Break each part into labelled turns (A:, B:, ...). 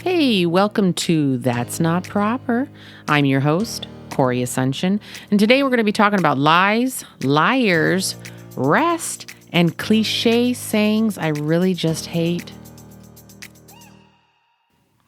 A: Hey, welcome to That's Not Proper. I'm your host, Corey Asuncion, and today we're going to be talking about lies, liars, rest, and cliche sayings I really just hate.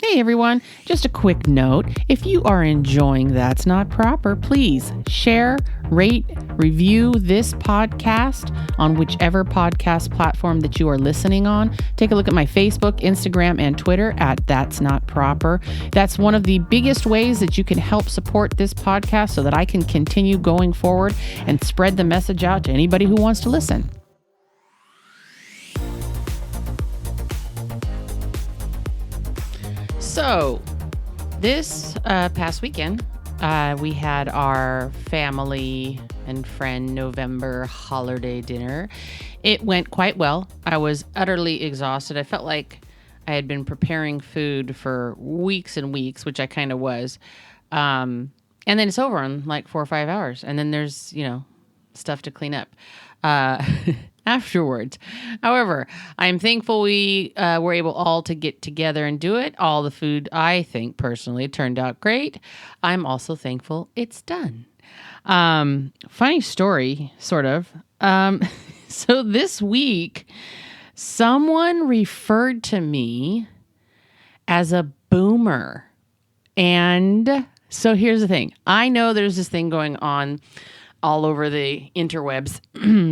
A: Hey everyone, just a quick note. If you are enjoying That's Not Proper, please share, rate, review this podcast on whichever podcast platform that you are listening on. Take a look at my Facebook, Instagram, and Twitter at That's Not Proper. That's one of the biggest ways that you can help support this podcast so that I can continue going forward and spread the message out to anybody who wants to listen. So, this past weekend, we had our family and friend November holiday dinner. It went quite well. I was utterly exhausted. I felt like I had been preparing food for weeks and weeks, which I kind of was. And then it's over in like 4 or 5 hours. And then there's, stuff to clean up. Afterwards. However, I'm thankful we were able all to get together and do it. All the food, I think, personally, turned out great. I'm also thankful it's done. Funny story, sort of. So this week, someone referred to me as a boomer. And so here's the thing. I know there's this thing going on all over the interwebs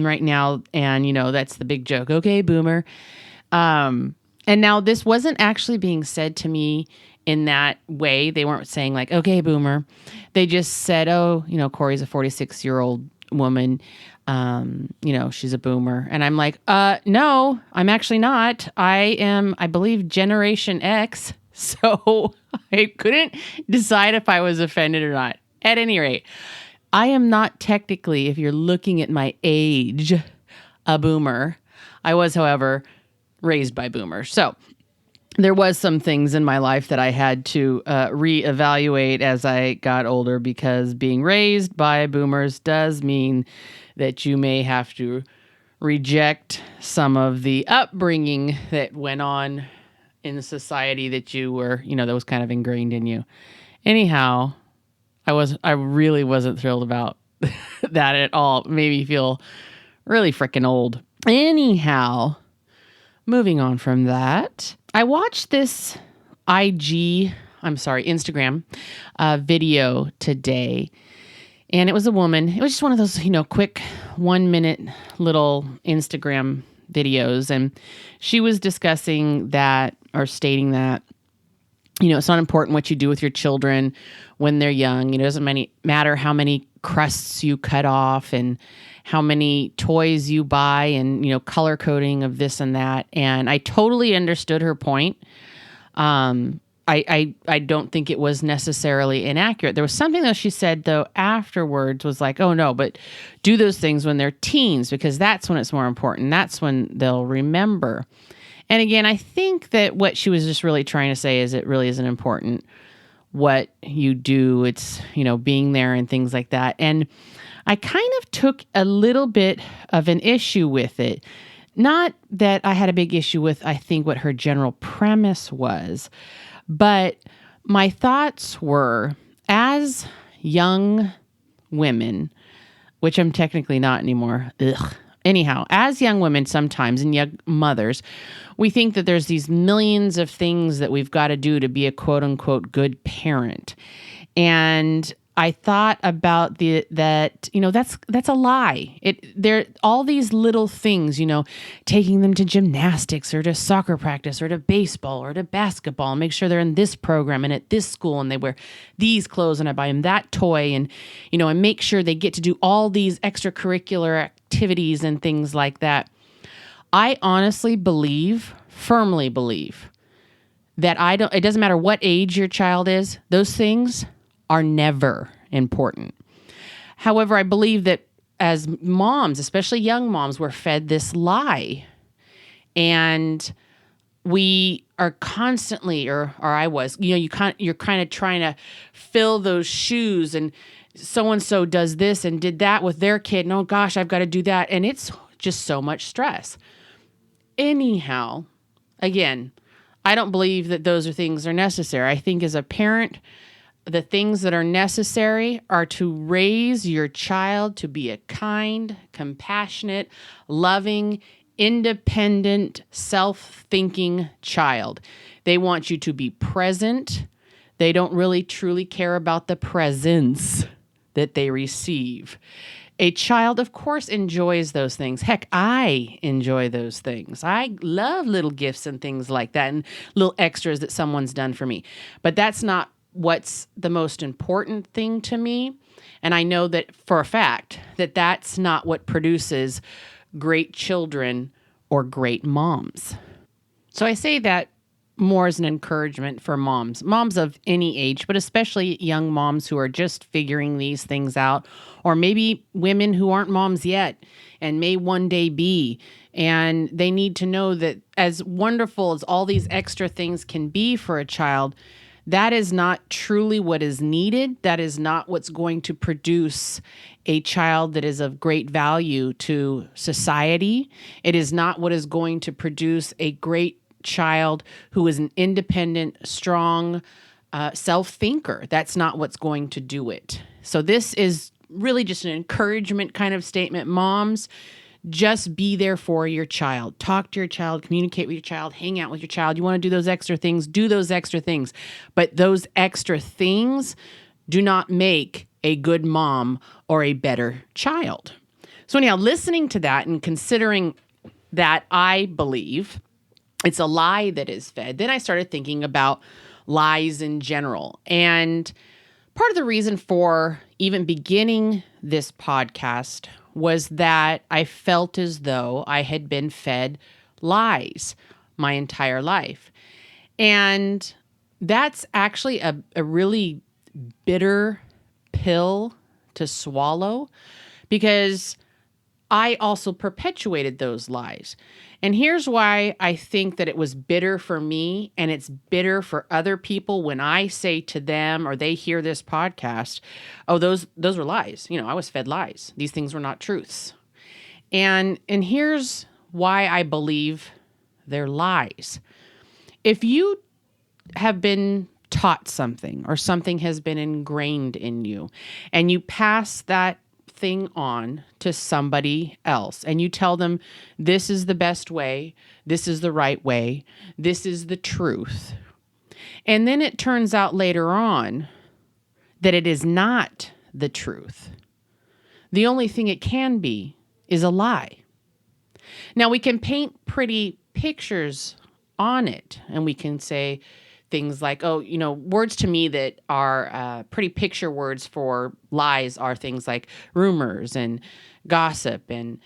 A: right now. And, that's the big joke. Okay, boomer. And now this wasn't actually being said to me in that way. They weren't saying like, okay, boomer. They just said, oh, Corey's a 46-year-old woman. She's a boomer. And I'm like, no, I'm actually not. I am, I believe, Generation X. So I couldn't decide if I was offended or not. At any rate, I am not technically, if you're looking at my age, a boomer. I was, however, raised by boomers. So there was some things in my life that I had to reevaluate as I got older, because being raised by boomers does mean that you may have to reject some of the upbringing that went on in the society that you were, that was kind of ingrained in you. Anyhow, I really wasn't thrilled about that at all. It made me feel really freaking old. Anyhow, moving on from that, I watched this Instagram video today, and it was a woman. It was just one of those, quick 1-minute little Instagram videos, and she was discussing that, or stating that, it's not important what you do with your children when they're young. It doesn't matter how many crusts you cut off and how many toys you buy and, color coding of this and that. And I totally understood her point. I don't think it was necessarily inaccurate. There was something that she said, though, afterwards was like, oh, no, but do those things when they're teens, because that's when it's more important. That's when they'll remember. And again, I think that what she was just really trying to say is it really isn't important what you do. It's, being there and things like that. And I kind of took a little bit of an issue with it. Not that I had a big issue with, I think, what her general premise was, but my thoughts were, as young women, which I'm technically not anymore, anyhow, as young women sometimes, and young mothers, we think that there's these millions of things that we've got to do to be a quote unquote good parent. And I thought about that's a lie. There all these little things, taking them to gymnastics or to soccer practice or to baseball or to basketball, and make sure they're in this program and at this school and they wear these clothes and I buy them that toy, and I make sure they get to do all these extracurricular activities and things like that. I honestly firmly believe that it doesn't matter what age your child is, those things are never important. However, I believe that as moms, especially young moms, we're fed this lie. And we are constantly, or I was, you're kind of trying to fill those shoes, and so-and-so does this and did that with their kid. And oh gosh, I've got to do that. And it's just so much stress. Anyhow, again, I don't believe that those are things are necessary. I think as a parent, the things that are necessary are to raise your child to be a kind, compassionate, loving, independent, self-thinking child. They want you to be present. They don't really truly care about the presents that they receive. A child, of course, enjoys those things. Heck, I enjoy those things. I love little gifts and things like that and little extras that someone's done for me. But that's not what's the most important thing to me. And I know that for a fact that that's not what produces great children or great moms. So I say that more as an encouragement for moms of any age, but especially young moms who are just figuring these things out, or maybe women who aren't moms yet and may one day be. And they need to know that as wonderful as all these extra things can be for a child, that is not truly what is needed. That is not what's going to produce a child that is of great value to society. It is not what is going to produce a great child who is an independent, strong self-thinker. That's not what's going to do it. So this is really just an encouragement kind of statement. Moms, just be there for your child. Talk to your child, communicate with your child, hang out with your child. You want to do those extra things, do those extra things. But those extra things do not make a good mom or a better child. So anyhow, listening to that and considering that, I believe it's a lie that is fed. Then I started thinking about lies in general. And part of the reason for even beginning this podcast was that I felt as though I had been fed lies my entire life. And that's actually a really bitter pill to swallow, because I also perpetuated those lies. And here's why I think that it was bitter for me and it's bitter for other people when I say to them or they hear this podcast, oh, those were lies. You know, I was fed lies. These things were not truths. And here's why I believe they're lies. If you have been taught something or something has been ingrained in you and you pass that thing on to somebody else and you tell them this is the best way, this is the right way, this is the truth. And then it turns out later on that it is not the truth. The only thing it can be is a lie. Now we can paint pretty pictures on it and we can say things like, oh, you know, words to me that are pretty picture words for lies are things like rumors and gossip and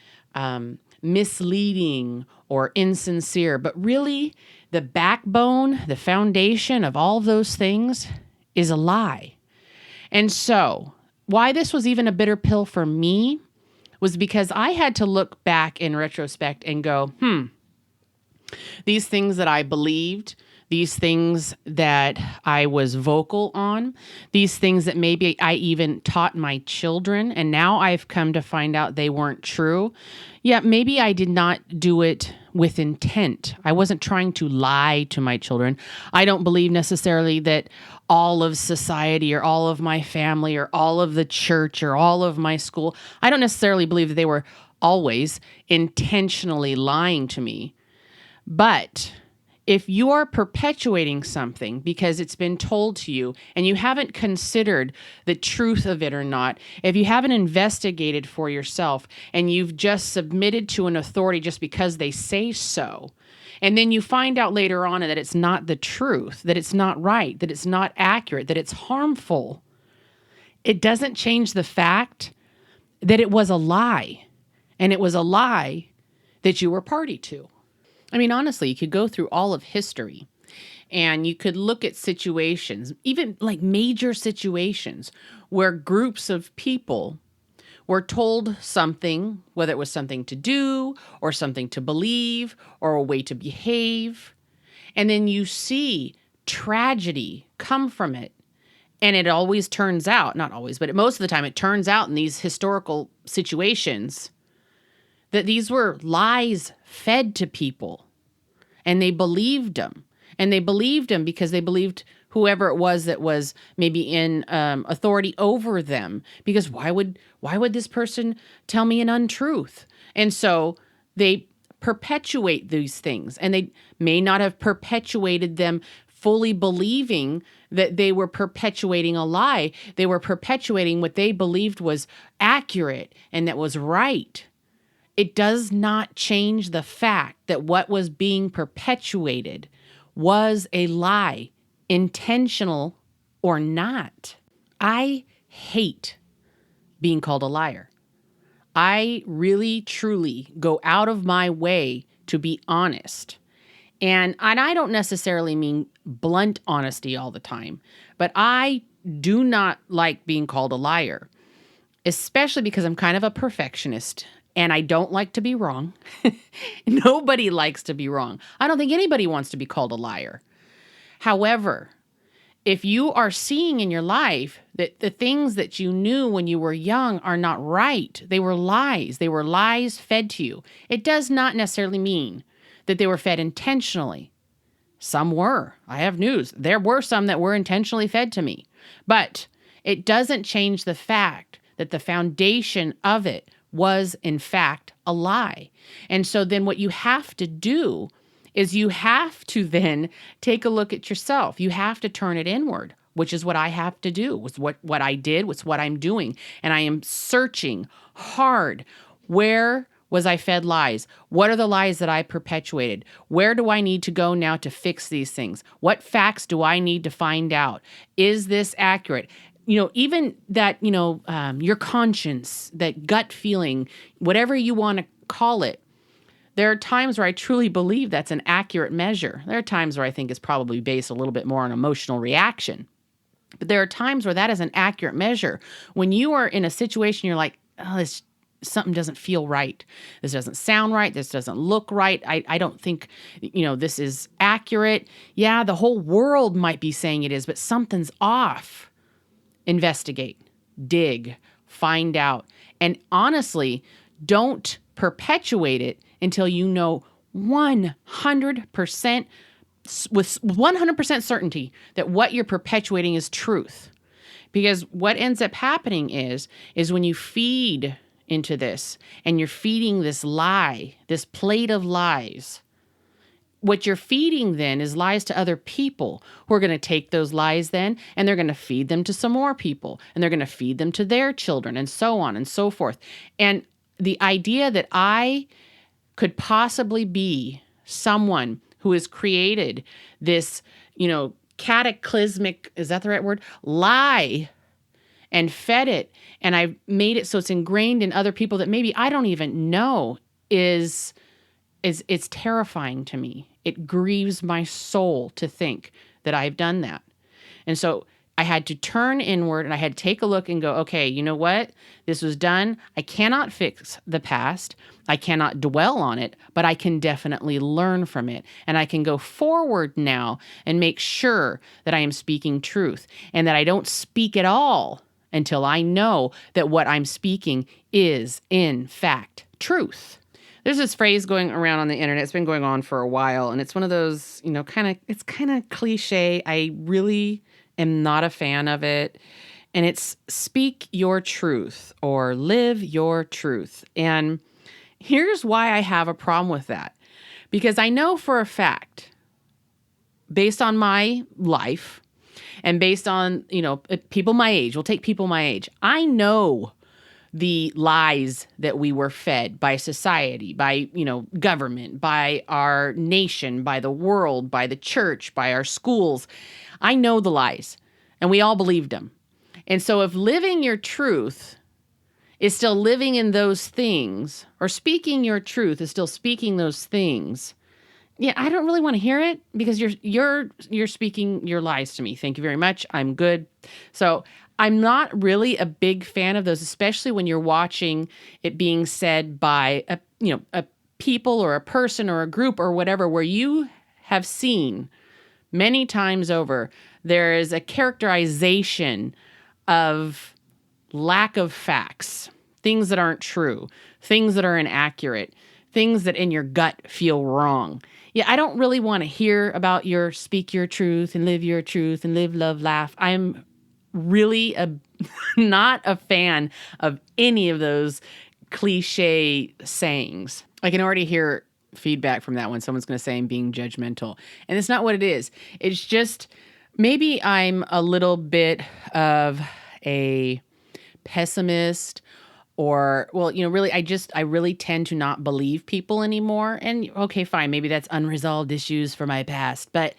A: misleading or insincere. But really, the backbone, the foundation of all of those things is a lie. And so why this was even a bitter pill for me was because I had to look back in retrospect and go, these things that I believed, these things that I was vocal on, these things that maybe I even taught my children, and now I've come to find out they weren't true. Yeah, maybe I did not do it with intent. I wasn't trying to lie to my children. I don't believe necessarily that all of society or all of my family or all of the church or all of my school, I don't necessarily believe that they were always intentionally lying to me. But if you are perpetuating something because it's been told to you and you haven't considered the truth of it or not, if you haven't investigated for yourself and you've just submitted to an authority just because they say so, and then you find out later on that it's not the truth, that it's not right, that it's not accurate, that it's harmful, it doesn't change the fact that it was a lie, and it was a lie that you were party to. I mean, honestly, you could go through all of history and you could look at situations, even like major situations where groups of people were told something, whether it was something to do or something to believe or a way to behave. And then you see tragedy come from it. And it always turns out, not always, but most of the time it turns out in these historical situations that these were lies fed to people and they believed them And they believed him because they believed whoever it was that was maybe in authority over them. Because why would this person tell me an untruth? And so they perpetuate these things, and they may not have perpetuated them fully believing that they were perpetuating a lie. They were perpetuating what they believed was accurate and that was right. It does not change the fact that what was being perpetuated was a lie, intentional or not. I hate being called a liar. I really, truly go out of my way to be honest. And I don't necessarily mean blunt honesty all the time, but I do not like being called a liar, especially because I'm kind of a perfectionist and I don't like to be wrong. Nobody likes to be wrong. I don't think anybody wants to be called a liar. However, if you are seeing in your life that the things that you knew when you were young are not right, they were lies. They were lies fed to you. It does not necessarily mean that they were fed intentionally. Some were. I have news. There were some that were intentionally fed to me. But it doesn't change the fact that the foundation of it was, in fact, a lie. And so then what you have to do is you have to then take a look at yourself. You have to turn it inward, which is what I have to do. Was what I did, was what I'm doing. And I am searching hard. Where was I fed lies? What are the lies that I perpetuated? Where do I need to go now to fix these things? What facts do I need to find out? Is this accurate? Even that, your conscience, that gut feeling, whatever you want to call it, there are times where I truly believe that's an accurate measure. There are times where I think it's probably based a little bit more on emotional reaction. But there are times where that is an accurate measure. When you are in a situation, you're like, oh, something doesn't feel right. This doesn't sound right. This doesn't look right. I don't think, this is accurate. Yeah, the whole world might be saying it is, but something's off. Investigate, dig, find out. And honestly, don't perpetuate it until you know 100% with 100% certainty that what you're perpetuating is truth. Because what ends up happening is when you feed into this and you're feeding this lie, this plate of lies, what you're feeding then is lies to other people who are going to take those lies then and they're going to feed them to some more people and they're going to feed them to their children and so on and so forth. And the idea that I could possibly be someone who has created this, cataclysmic, is that the right word? Lie and fed it. And I've made it so it's ingrained in other people that maybe I don't even know it's terrifying to me. It grieves my soul to think that I've done that. And so I had to turn inward and I had to take a look and go, okay, you know what? This was done. I cannot fix the past. I cannot dwell on it, but I can definitely learn from it. And I can go forward now and make sure that I am speaking truth and that I don't speak at all until I know that what I'm speaking is, in fact, truth. There's this phrase going around on the internet. It's been going on for a while, and it's one of those, it's kind of cliche. I really am not a fan of it. And it's speak your truth or live your truth. And here's why I have a problem with that. Because I know for a fact, based on my life and based on, people my age, we'll take people my age, I know the lies that we were fed by society, by, government, by our nation, by the world, by the church, by our schools. I know the lies, and we all believed them. And so if living your truth is still living in those things, or speaking your truth is still speaking those things, yeah, I don't really want to hear it because you're speaking your lies to me. Thank you very much. I'm good. So I'm not really a big fan of those, especially when you're watching it being said by a people or a person or a group or whatever, where you have seen many times over, there is a characterization of lack of facts, things that aren't true, things that are inaccurate, things that in your gut feel wrong. Yeah, I don't really want to hear about your speak your truth and live, love, laugh. I'm really not a fan of any of those cliche sayings. I can already hear feedback from that one. Someone's going to say I'm being judgmental. And it's not what it is. It's just maybe I'm a little bit of a pessimist, or, well, really, I really tend to not believe people anymore. And okay, fine, maybe that's unresolved issues for my past, but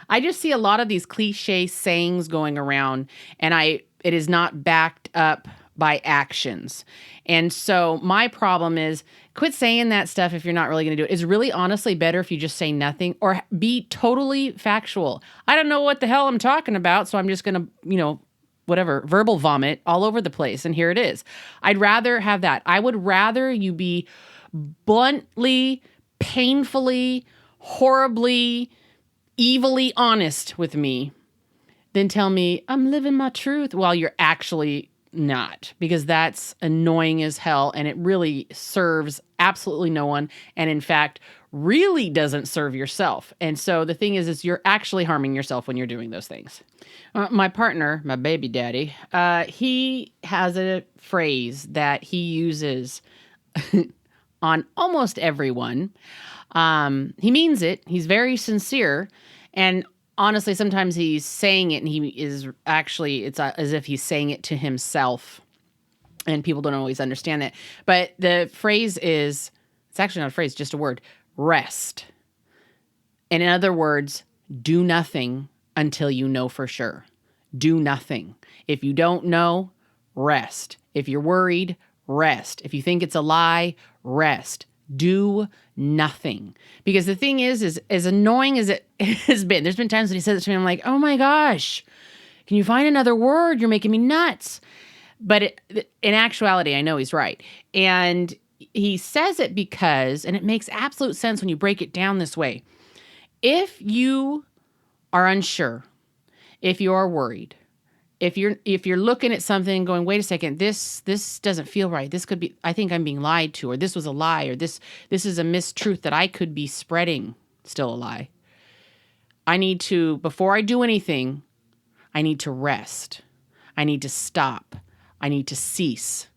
A: I just see a lot of these cliche sayings going around, and it is not backed up by actions. And so my problem is, quit saying that stuff if you're not really going to do it. It's really honestly better if you just say nothing or be totally factual. I don't know what the hell I'm talking about, so I'm just going to, whatever, verbal vomit all over the place. And here it is. I'd rather have that. I would rather you be bluntly, painfully, horribly, evilly honest with me than tell me I'm living my truth while you're actually not, because that's annoying as hell, and it really serves absolutely no one, and in fact really doesn't serve yourself. And so the thing is you're actually harming yourself when you're doing those things. My partner, my baby daddy, he has a phrase that he uses on almost everyone. He means it. He's very sincere, and honestly, sometimes he's saying it and he is actually, it's as if he's saying it to himself, and people don't always understand that. But the phrase is, it's actually not a phrase, just a word, rest. And in other words, do nothing until you know for sure. Do nothing. If you don't know, rest. If you're worried, rest. If you think it's a lie, rest. Do nothing. Because the thing is as annoying as it has been, there's been times when he says it to me, I'm like, oh my gosh, can you find another word? You're making me nuts. But in actuality, I know he's right. And he says it because, and it makes absolute sense when you break it down this way. If you are unsure, if you are worried, if you're looking at something and going, wait a second, this doesn't feel right. This could be, I think I'm being lied to, or this was a lie, or this is a mistruth that I could be spreading, still a lie. I need to, before I do anything, I need to rest. I need to stop. I need to cease.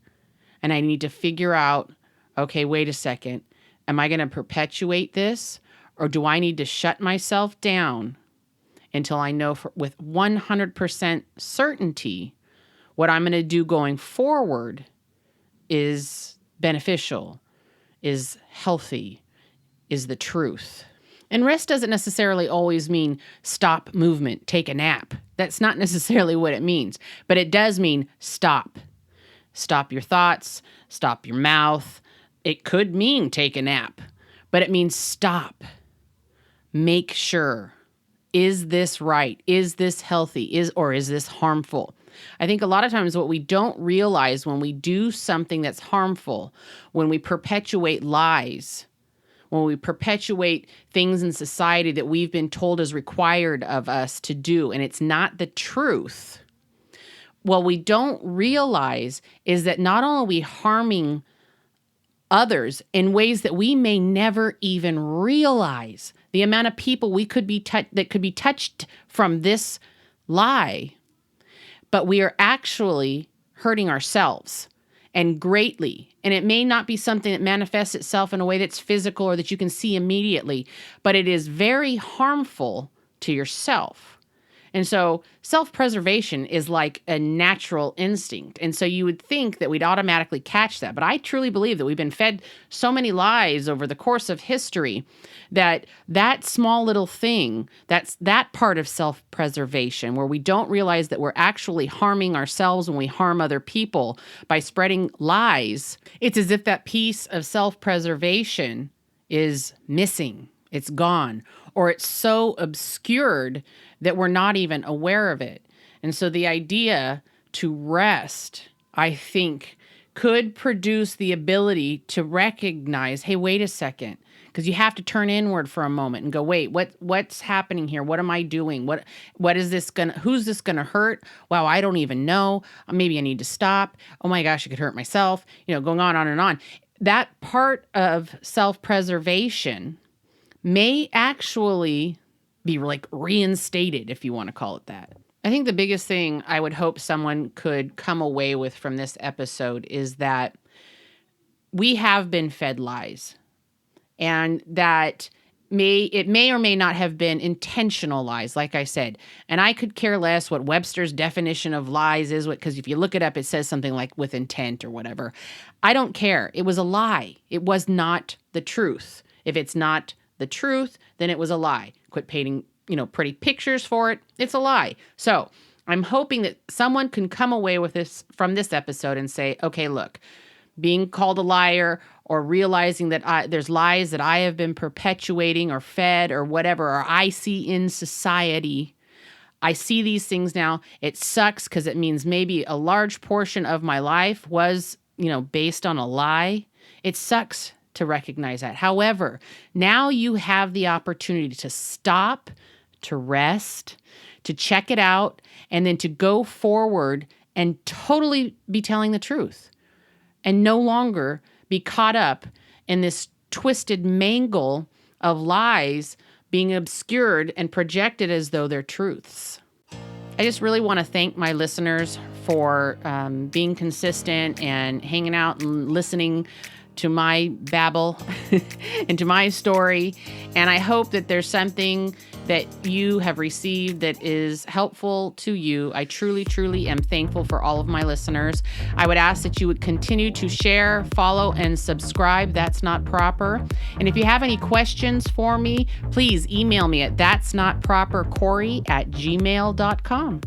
A: And I need to figure out, okay, wait a second. Am I going to perpetuate this, or do I need to shut myself down until I know with 100% certainty what I'm going to do going forward is beneficial, is healthy, is the truth. And rest doesn't necessarily always mean stop movement, take a nap. That's not necessarily what it means, but it does mean stop. Stop your thoughts, stop your mouth. It could mean take a nap, but it means stop. Make sure. Is this right? Is this healthy? Or is this harmful? I think a lot of times what we don't realize when we do something that's harmful, when we perpetuate lies, when we perpetuate things in society that we've been told is required of us to do, and it's not the truth, what we don't realize is that not only are we harming others in ways that we may never even realize, the amount of people we could be that could be touched from this lie, but we are actually hurting ourselves, and greatly. And it may not be something that manifests itself in a way that's physical or that you can see immediately, but it is very harmful to yourself. And so self-preservation is like a natural instinct. And so you would think that we'd automatically catch that. But I truly believe that we've been fed so many lies over the course of history that small little thing, that's that part of self-preservation where we don't realize that we're actually harming ourselves when we harm other people by spreading lies. It's as if that piece of self-preservation is missing. It's gone, or it's so obscured that we're not even aware of it. And so the idea to rest, I think, could produce the ability to recognize, hey, wait a second, because you have to turn inward for a moment and go, wait, what's happening here? What am I doing? What is this who's this gonna hurt? Wow, I don't even know. Maybe I need to stop. Oh my gosh, I could hurt myself. Going on and on. That part of self-preservation may actually be like reinstated, if you want to call it that. I think the biggest thing I would hope someone could come away with from this episode is that we have been fed lies, and that it may or may not have been intentional lies, like I said. And I could care less what Webster's definition of lies is, because if you look it up, it says something like with intent or whatever. I don't care. It was a lie. It was not the truth. If it's not the truth, then it was a lie. Quit painting, pretty pictures for it. It's a lie. So I'm hoping that someone can come away with this from this episode and say, okay, look, being called a liar or realizing that there's lies that I have been perpetuating or fed or whatever, or I see in society. I see these things now. It sucks because it means maybe a large portion of my life was, based on a lie. It sucks to recognize that. However, now you have the opportunity to stop, to rest, to check it out, and then to go forward and totally be telling the truth. And no longer be caught up in this twisted mangle of lies being obscured and projected as though they're truths. I just really want to thank my listeners for being consistent and hanging out and listening to my babble and to my story. And I hope that there's something that you have received that is helpful to you. I truly, truly am thankful for all of my listeners. I would ask that you would continue to share, follow, and subscribe. That's Not Proper. And if you have any questions for me, please email me at that'snotpropercorey@gmail.com.